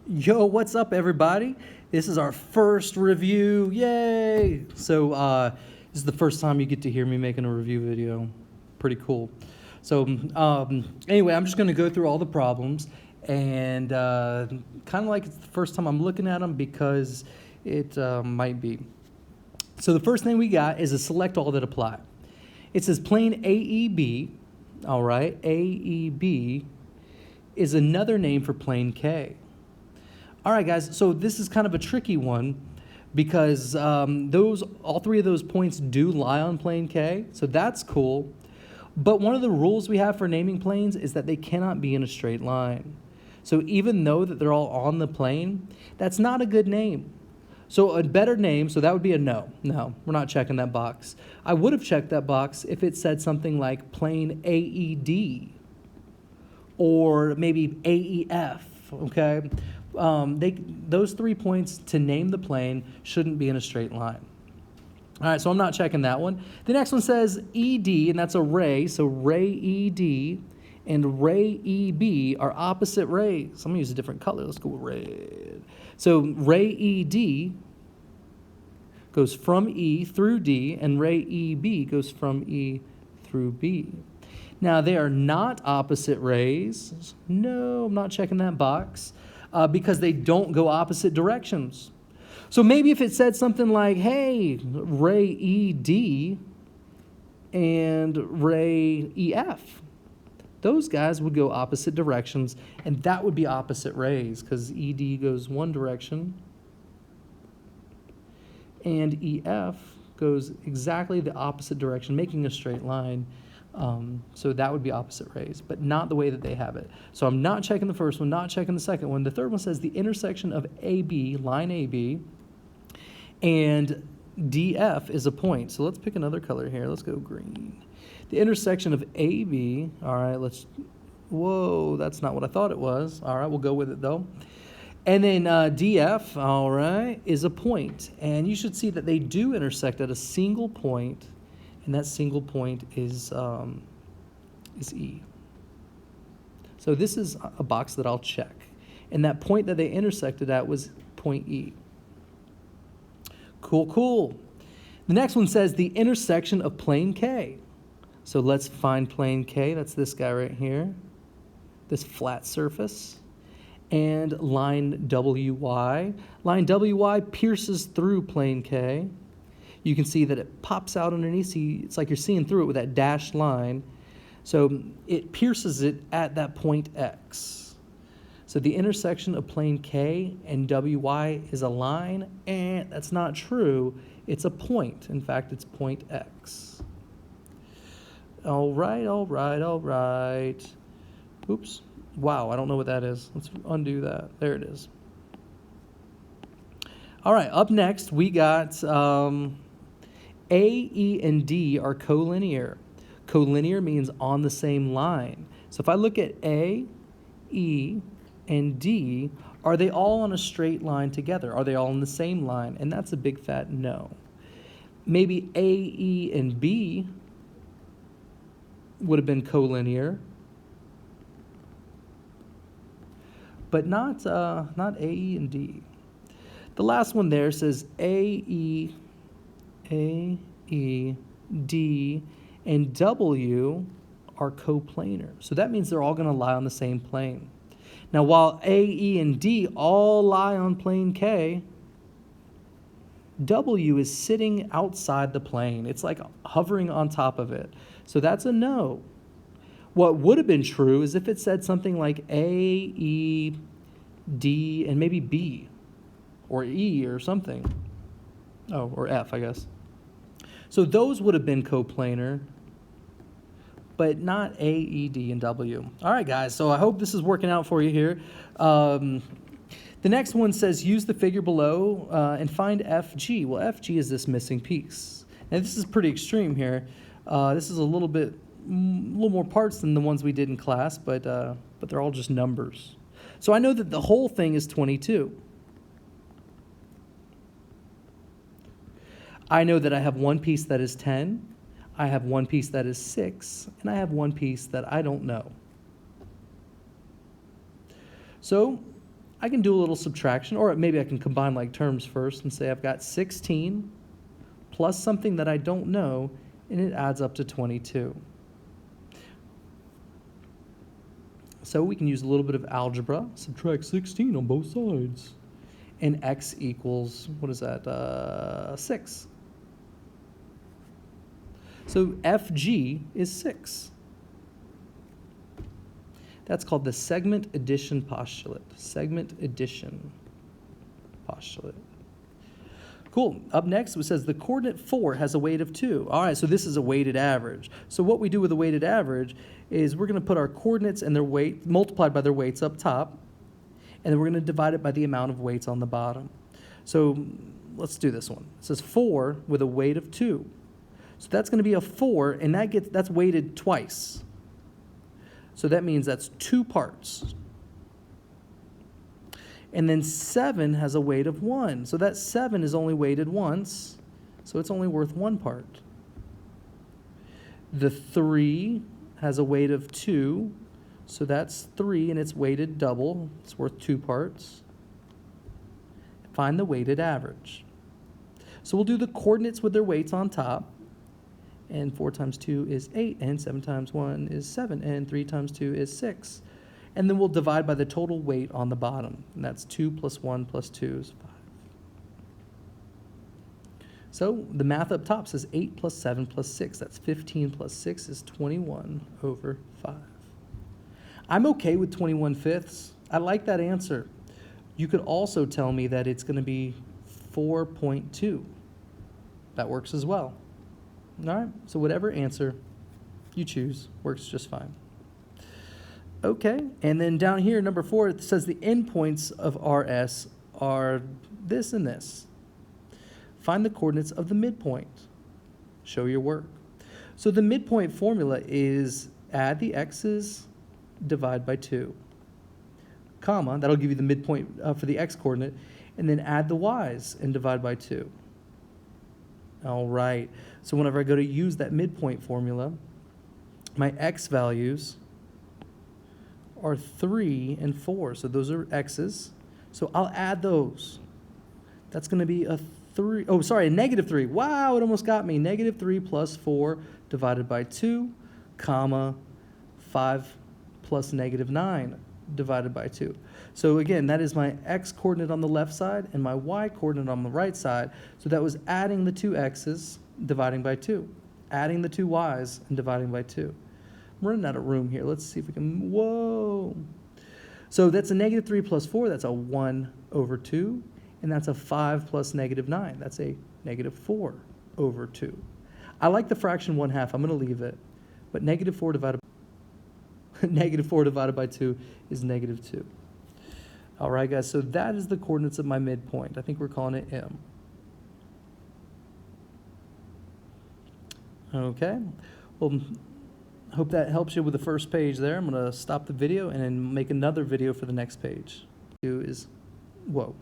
Yo, what's up, everybody? This is our first review. Yay! So, this is the first time you get to hear me making a review video. Pretty cool. So, anyway, I'm just going to go through all the problems and kind of like it's the first time I'm looking at them because it might be. So, the first thing we got is a select all that apply. It says plane AEB, all right, AEB is another name for plane K. All right, guys, so this is kind of a tricky one because all three of those points do lie on plane K, so that's cool. But one of the rules we have for naming planes is that they cannot be in a straight line. So even though that they're all on the plane, that's not a good name. So a better name, so that would be a no. No, we're not checking that box. I would have checked that box if it said something like plane AED or maybe AEF, okay? Those 3 points to name the plane shouldn't be in a straight line. All right, so I'm not checking that one. The next one says ED, and that's a ray. So ray ED and ray EB are opposite rays. I'm going to use a different color. Let's go with red. So ray ED goes from E through D, and ray EB goes from E through B. Now, they are not opposite rays. No, I'm not checking that box. Because they don't go opposite directions. So maybe if it said something like, hey, ray ED and ray EF, those guys would go opposite directions, and that would be opposite rays because ED goes one direction and EF goes exactly the opposite direction, making a straight line. So that would be opposite rays, but not the way that they have it. So I'm not checking the first one, not checking the second one. The third one says the intersection of AB, line AB, and DF is a point. So let's pick another color here. Let's go green. The intersection of AB, all right, whoa, that's not what I thought it was. All right, we'll go with it though. And then DF, all right, is a point. And you should see that they do intersect at a single point. And that single point is E. So this is a box that I'll check. And that point that they intersected at was point E. Cool, cool. The next one says the intersection of plane K. So let's find plane K. That's this guy right here. This flat surface. And line WY. Line WY pierces through plane K. You can see that it pops out underneath. It's like you're seeing through it with that dashed line. So it pierces it at that point X. So the intersection of plane K and WY is a line, and that's not true. It's a point. In fact, it's point X. All right, all right, all right. Oops. Wow, I don't know what that is. Let's undo that. There it is. All right, up next, we got... A, E, and D are collinear. Collinear means on the same line. So if I look at A, E, and D, are they all on a straight line together? Are they all on the same line? And that's a big fat no. Maybe A, E, and B would have been collinear, but not A, E, and D. The last one there says A, E, D, and W are coplanar. So that means they're all going to lie on the same plane. Now, while A, E, and D all lie on plane K, W is sitting outside the plane. It's like hovering on top of it. So that's a no. What would have been true is if it said something like A, E, D, and maybe B, or E, or something. Oh, or F, I guess. So those would have been coplanar, but not A, E, D, and W. All right, guys, so I hope this is working out for you here. The next one says use the figure below and find FG. Well, FG is this missing piece. And this is pretty extreme here. This is a little more parts than the ones we did in class, but they're all just numbers. So I know that the whole thing is 22. I know that I have one piece that is 10, I have one piece that is 6, and I have one piece that I don't know. So I can do a little subtraction, or maybe I can combine like terms first and say I've got 16 plus something that I don't know, and it adds up to 22. So we can use a little bit of algebra, subtract 16 on both sides. And x equals, what is that, 6. So FG is 6. That's called the segment addition postulate. Segment addition postulate. Cool. Up next, it says the coordinate 4 has a weight of 2. All right, so this is a weighted average. So what we do with a weighted average is we're going to put our coordinates and their weight multiplied by their weights up top, and then we're going to divide it by the amount of weights on the bottom. So let's do this one. It says 4 with a weight of 2. So that's going to be a 4, and that's weighted twice. So that means that's 2 parts. And then 7 has a weight of 1. So that 7 is only weighted once, so it's only worth 1 part. The 3 has a weight of 2, so that's 3, and it's weighted double. It's worth 2 parts. Find the weighted average. So we'll do the coordinates with their weights on top. And 4 times 2 is 8, and 7 times 1 is 7, and 3 times 2 is 6. And then we'll divide by the total weight on the bottom, and that's 2 plus 1 plus 2 is 5. So the math up top says 8 plus 7 plus 6. That's 15 plus 6 is 21 over 5. I'm okay with 21/5. I like that answer. You could also tell me that it's going to be 4.2. That works as well. All right, so whatever answer you choose works just fine. Okay, and then down here, number 4, it says the endpoints of RS are this and this. Find the coordinates of the midpoint. Show your work. So the midpoint formula is add the x's, divide by 2, comma, that'll give you the midpoint for the x coordinate, and then add the y's and divide by 2. All right, so whenever I go to use that midpoint formula, my x values are 3 and 4, so those are x's. So I'll add those. That's going to be a negative 3. Wow, it almost got me. Negative 3 plus 4 divided by 2, comma, 5 plus negative 9 divided by 2. So again, that is my x coordinate on the left side and my y coordinate on the right side. So that was adding the 2 x's, dividing by 2, adding the 2 y's, and dividing by 2. I'm running out of room here. Let's see if we can, whoa. So that's a negative 3 plus 4. That's a 1 over 2. And that's a 5 plus negative 9. That's a negative 4 over 2. I like the fraction 1/2. I'm going to leave it. But negative 4 divided by 2 is negative 2. All right, guys, so that is the coordinates of my midpoint. I think we're calling it M. Okay, well, hope that helps you with the first page there. I'm going to stop the video and then make another video for the next page. Whoa.